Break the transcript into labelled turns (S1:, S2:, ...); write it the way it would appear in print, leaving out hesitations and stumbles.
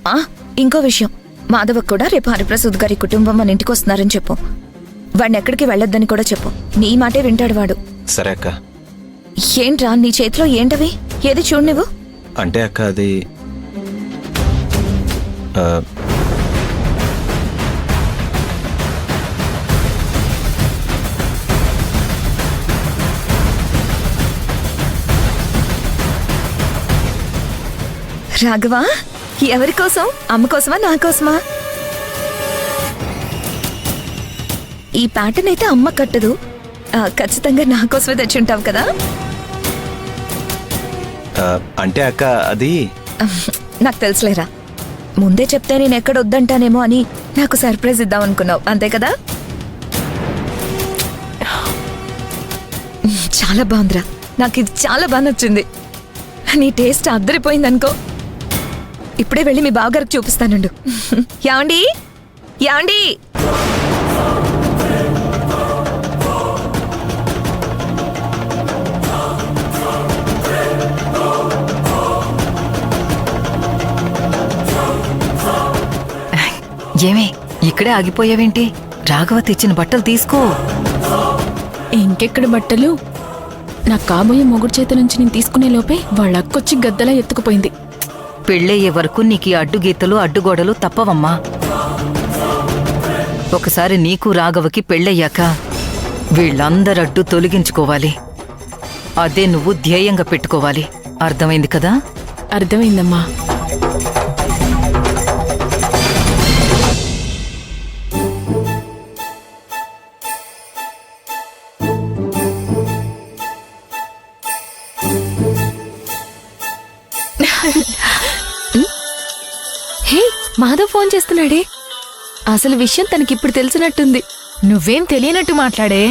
S1: ఆ ఇంకో విషయం, మాధవకు కూడా రేపు హరిప్రసాద్ గారి కుటుంబం మన ఇంటికి వస్తున్నారని చెప్పు. వాడిని ఎక్కడికి వెళ్ళొద్దని కూడా చెప్పు. నీ మాటే వింటాడు వాడు.
S2: సరే అక్క.
S1: ఏంట్రా నీ చేతిలో ఏంటవి? ఏది చూడు నువ్వు.
S2: అంటే అక్క అది
S1: రాఘవా, ఎవరి కోసం? అమ్మ కోసమా నా కోసమా? ఈ ప్యాటర్న్ అయితే అమ్మ కట్టదు, ఖచ్చితంగా నా కోసమే తెచ్చుంటావు కదా.
S2: అంటే అక్క అది
S1: నాకు తెలుసులేరా, ముందే చెప్తే నేను ఎక్కడ వద్దంటానేమో అని నాకు సర్ప్రైజ్ ఇద్దాం అనుకున్నావు, అంతే కదా. చాలా బాగుందిరా, నాకు ఇది చాలా బాగా నచ్చింది. నీ టేస్ట్ అద్దరిపోయిందనుకో. ఇప్పుడే వెళ్ళి మీ బావగారికి చూపిస్తానుండు. యాండి యాండి,
S3: ఏమే ఇక్కడే ఆగిపోయావేంటి? రాఘవ తెచ్చిన బట్టలు తీసుకో.
S4: ఇంకెక్కడ బట్టలు? నా కాబోయే మొగుడు చేతి నుంచి నేను తీసుకునే లోపే వాళ్ళ అక్కొచ్చి గద్దలా ఎత్తుకుపోయింది.
S3: పెళ్ళయ్యే వరకు నీకు ఈ అడ్డుగీతలు అడ్డుగోడలు తప్పవమ్మా. ఒకసారి నీకు రాఘవకి పెళ్ళయ్యాక వీళ్ళందరడ్డు తొలగించుకోవాలి. అదే నువ్వు ధ్యేయంగా పెట్టుకోవాలి. అర్థమైంది కదా?
S4: అర్థమైందమ్మా. హే, మాధవ్ ఫోన్ చేస్తున్నాడే. అసలు విషయం తనకిప్పుడు తెలిసినట్టుంది.
S5: నువ్వేం తెలియనట్టు మాట్లాడే.